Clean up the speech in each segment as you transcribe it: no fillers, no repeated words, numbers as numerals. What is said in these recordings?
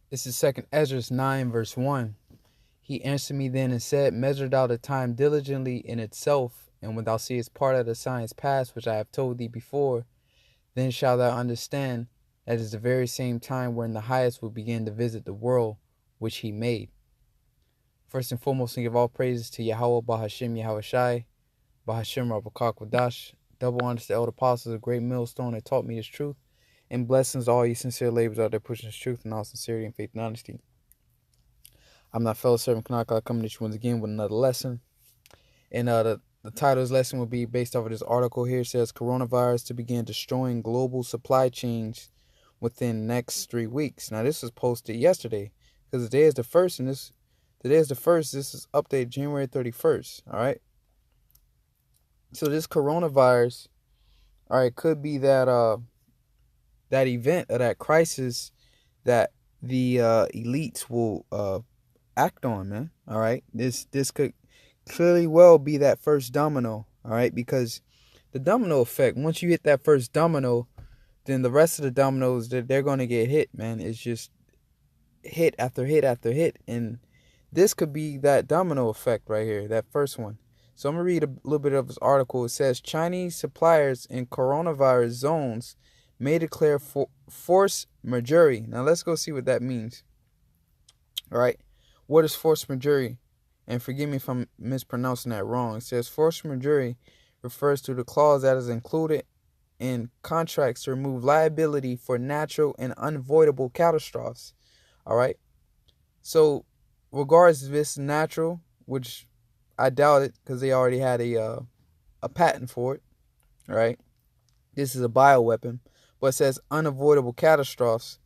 This is 2nd Ezra 9, verse 1. He answered me then and said, Measure thou the time diligently in itself, and when thou seest part of the signs past which I have told thee before, then shalt thou understand that it is the very same time wherein the highest will begin to visit the world which he made. First and foremost, I give all praises to Yahawah, BaHaShem, YAHAWASHI, BaHaShem, Rabakak, double honors to the elder apostles of great millstone that taught me this truth, and blessings to all you sincere laborers out there pushing this truth in all sincerity and faith and honesty. I'm not fellow servant Kanaka coming to you once again with another lesson. And the title of this lesson will be based off of this article here. It says coronavirus to begin destroying global supply chains within the next 3 weeks. Now this was posted yesterday because today is the first, and today is the first. This is updated January 31st. All right. So this coronavirus, all right, could be that that event or that crisis that the elites will act on, man. All right, this could clearly well be that first domino. All right, because the domino effect, once you hit that first domino, then the rest of the dominoes, they're going to get hit, man. It's just hit after hit after hit, and this could be that domino effect right here, that first one. So I'm gonna read a little bit of this article. It says Chinese suppliers in coronavirus zones may declare force majeure. Now let's go see what that means. All right, what is force majeure? And forgive me if I'm mispronouncing that wrong. It says force majeure refers to the clause that is included in contracts to remove liability for natural and unavoidable catastrophes. All right, so regardless if it's natural, which I doubt it because they already had a patent for it. All right, this is a bioweapon, but it says unavoidable catastrophes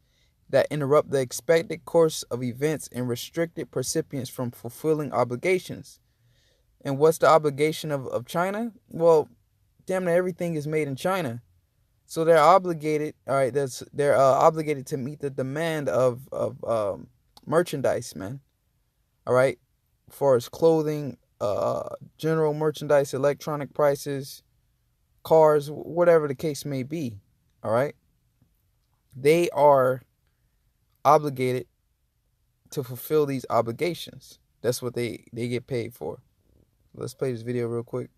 that interrupt the expected course of events and restricted recipients from fulfilling obligations. And what's the obligation of China? Well, damn near everything is made in China, so they're obligated. All right, they're obligated to meet the demand of merchandise, man. All right, as far as clothing, general merchandise, electronic prices, cars, whatever the case may be. All right, they are obligated to fulfill these obligations. That's what they get paid for. Let's play this video real quick.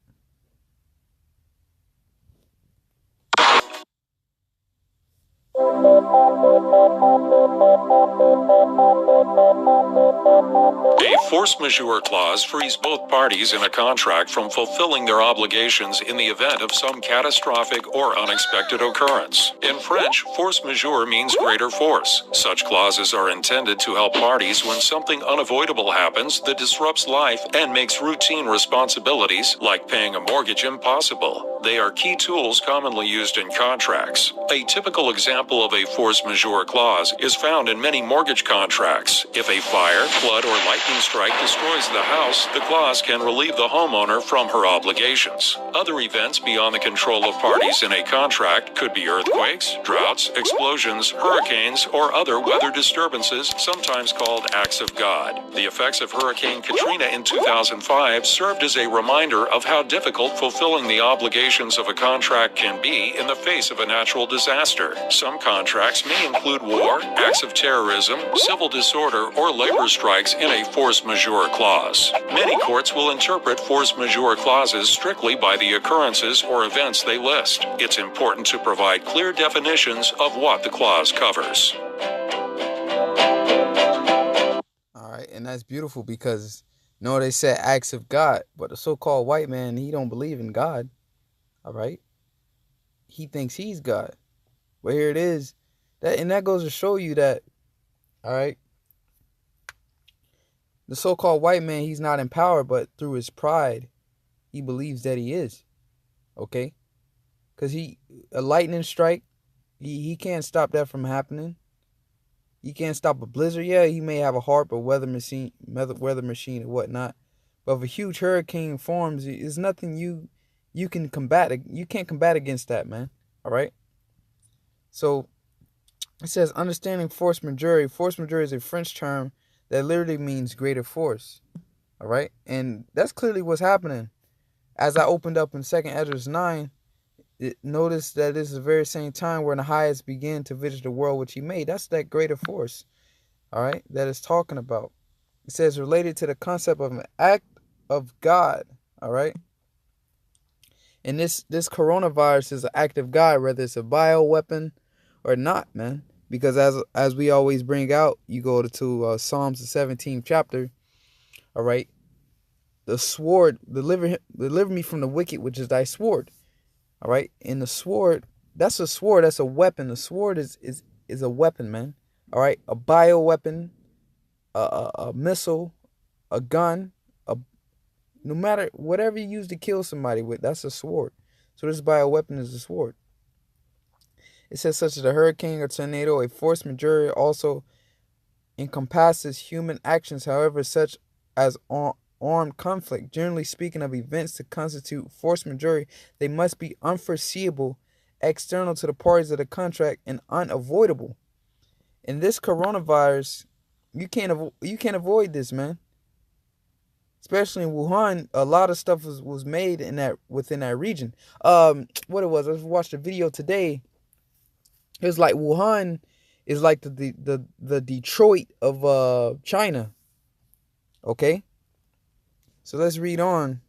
A force majeure clause frees both parties in a contract from fulfilling their obligations in the event of some catastrophic or unexpected occurrence. In French, force majeure means greater force. Such clauses are intended to help parties when something unavoidable happens that disrupts life and makes routine responsibilities like paying a mortgage impossible. They are key tools commonly used in contracts. A typical example of a force majeure clause is found in many mortgage contracts. If a fire, flood, or lightning strike destroys the house, the clause can relieve the homeowner from her obligations. Other events beyond the control of parties in a contract could be earthquakes, droughts, explosions, hurricanes, or other weather disturbances, sometimes called acts of God. The effects of Hurricane Katrina in 2005 served as a reminder of how difficult fulfilling the obligations of a contract can be in the face of a natural disaster. Some contracts may include war, acts of terrorism, civil disorder, or labor strikes in a force majeure clause. Many courts will interpret force majeure clauses strictly by the occurrences or events they list. It's important to provide clear definitions of what the clause covers. All right, and that's beautiful because they said acts of God, but the so-called white man, he don't believe in God. All right, he thinks he's God. But here it is, that goes to show you that, all right, the so-called white man, he's not in power, but through his pride, he believes that he is. Okay, because a lightning strike, he can't stop that from happening. He can't stop a blizzard. Yeah, he may have a HARP or weather machine and whatnot, but if a huge hurricane forms, there's nothing you can combat. You can't combat against that, man. All right. So it says understanding force majeure. Force majeure is a French term that literally means greater force. All right, and that's clearly what's happening. As I opened up in 2nd Ezra 9, notice that this is the very same time where the highest began to visit the world which he made. That's that greater force. all right, that is talking about. It says related to the concept of an act of God, all right? And this coronavirus is an act of God, whether it's a bioweapon or not, man. Because as we always bring out, you go to Psalms the 17th chapter, all right? The sword, deliver me from the wicked, which is thy sword, all right? And the sword, that's a sword, that's a weapon. The sword is a weapon, man, all right? A bioweapon, a missile, a gun, a no matter whatever you use to kill somebody with, that's a sword. So this bioweapon is a sword. It says such as a hurricane or tornado, a force majeure also encompasses human actions, however, such as armed conflict. Generally speaking of events to constitute force majeure, they must be unforeseeable, external to the parties of the contract, and unavoidable. In this coronavirus, you can't avoid this, man. Especially in Wuhan, a lot of stuff was made within that region. What it was, I watched a video today. It was like Wuhan is like the Detroit of China. Okay, so let's read on.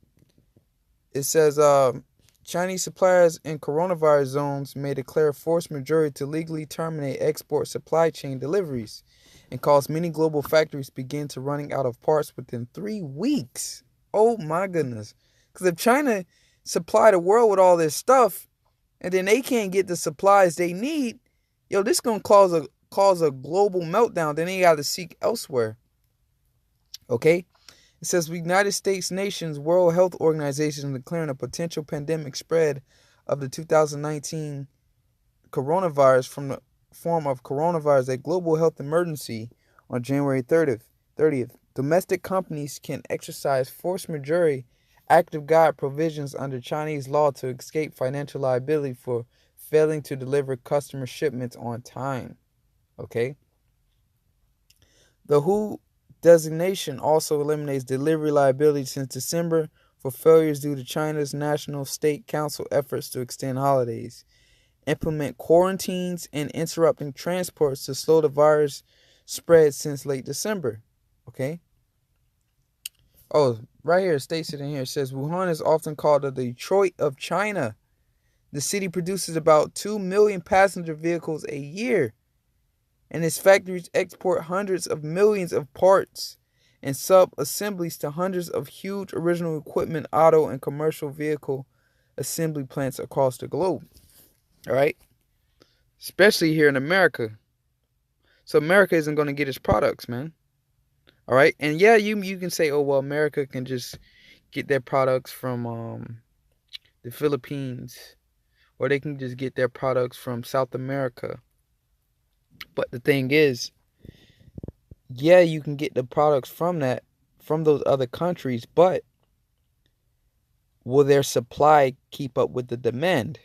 It says Chinese suppliers in coronavirus zones may declare force majeure to legally terminate export supply chain deliveries and cause many global factories begin to running out of parts within 3 weeks. Oh my goodness. Because if China supply the world with all this stuff and then they can't get the supplies they need, this going to cause a global meltdown. Then they got to seek elsewhere. Okay? It says the United States nations World Health Organization declaring a potential pandemic spread of the 2019 coronavirus from the form of coronavirus a global health emergency on January 30th. Domestic companies can exercise force majeure, act of God provisions under Chinese law to escape financial liability for failing to deliver customer shipments on time. Okay. The WHO designation also eliminates delivery liability since December for failures due to China's National State Council efforts to extend holidays, implement quarantines, and interrupting transports to slow the virus spread since late December. Okay. Oh, right here, it states it in here. It says Wuhan is often called the Detroit of China. The city produces about 2 million passenger vehicles a year, and its factories export hundreds of millions of parts and sub-assemblies to hundreds of huge original equipment, auto, and commercial vehicle assembly plants across the globe. All right? Especially here in America. So America isn't going to get its products, man. All right? And yeah, you can say, oh, well, America can just get their products from the Philippines, or they can just get their products from South America. But the thing is, yeah, you can get the products from those other countries, but will their supply keep up with the demand?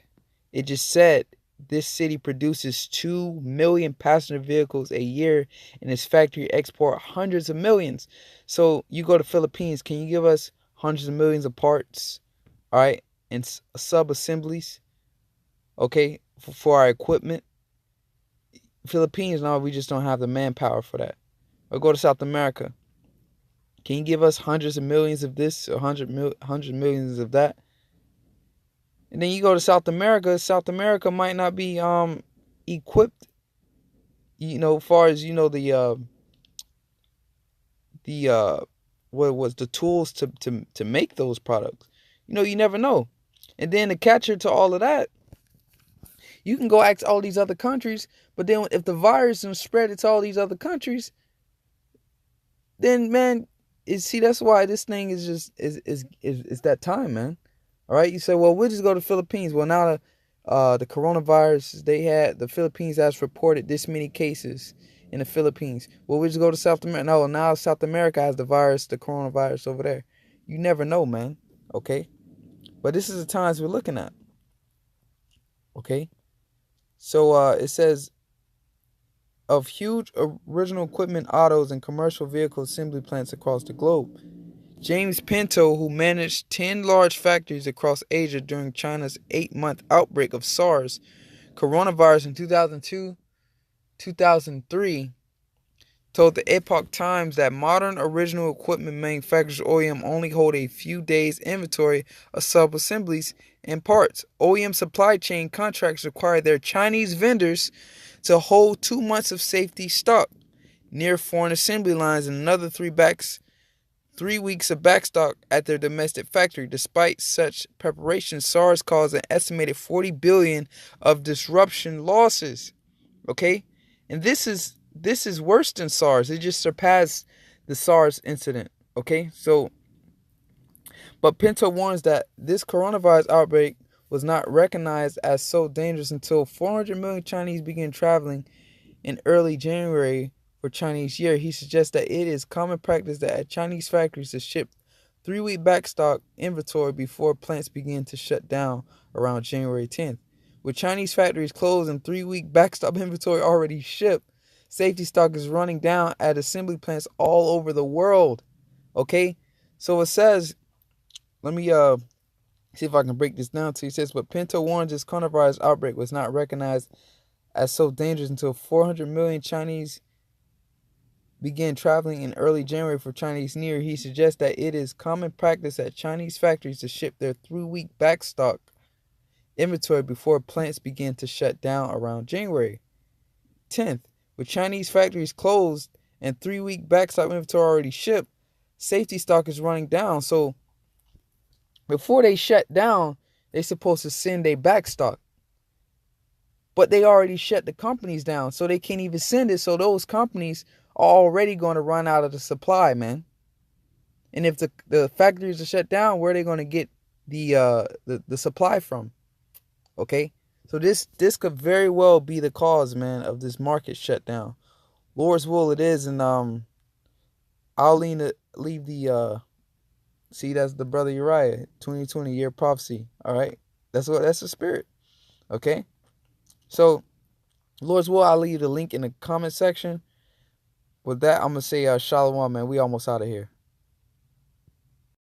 It just said this city produces 2 million passenger vehicles a year, and its factory export hundreds of millions. So you go to Philippines, can you give us hundreds of millions of parts, all right, and sub-assemblies, okay, for our equipment? Philippines, no, we just don't have the manpower for that. Or go to South America. Can you give us hundreds of millions of this or hundred millions of that? And then you go to South America. South America might not be equipped, as far as the what was the tools to make those products. You never know. And then the catcher to all of that, you can go ask all these other countries, but then if the virus and spread it to all these other countries, then man, that's why this thing is just is that time, man. All right, you say, well, we'll just go to the Philippines. Well, now the coronavirus, the Philippines has reported this many cases in the Philippines. Well, we just go to South America. No, now South America has the coronavirus over there. You never know, man. Okay, but this is the times we're looking at. Okay. So it says, of huge original equipment, autos, and commercial vehicle assembly plants across the globe. James Pinto, who managed 10 large factories across Asia during China's 8-month outbreak of SARS coronavirus in 2002, 2003, told the Epoch Times that modern original equipment manufacturers OEM only hold a few days inventory of sub-assemblies and parts. OEM supply chain contracts require their Chinese vendors to hold 2 months of safety stock near foreign assembly lines and another 3 weeks of backstock at their domestic factory. Despite such preparation, SARS caused an estimated 40 billion of disruption losses. Okay, and this is worse than SARS. It just surpassed the SARS incident. Okay, so but Pinto warns that this coronavirus outbreak was not recognized as so dangerous until 400 million Chinese began traveling in early January for Chinese Year. He suggests that it is common practice that at Chinese factories to ship 3-week backstock inventory before plants begin to shut down around January 10th. With Chinese factories closed and 3-week backstop inventory already shipped, safety stock is running down at assembly plants all over the world. Okay, so it says, let me see if I can break this down to you. It says, but Pinto warns this coronavirus outbreak was not recognized as so dangerous until 400 million Chinese began traveling in early January for Chinese New Year. He suggests that it is common practice at Chinese factories to ship their 3-week backstock inventory before plants begin to shut down around January 10th. With Chinese factories closed and 3-week backstock inventory already shipped, safety stock is running down. So before they shut down, they're supposed to send a backstock. But they already shut the companies down, so they can't even send it. So those companies are already going to run out of the supply, man. And if the factories are shut down, where are they going to get the supply from? Okay, so this could very well be the cause, man, of this market shutdown. Lord's will it is, and I'll leave the see, that's the brother Uriah 2020 year prophecy. All right, that's the spirit. Okay, so Lord's will, I'll leave the link in the comment section. With that, I'm gonna say shalom, man. We almost out of here.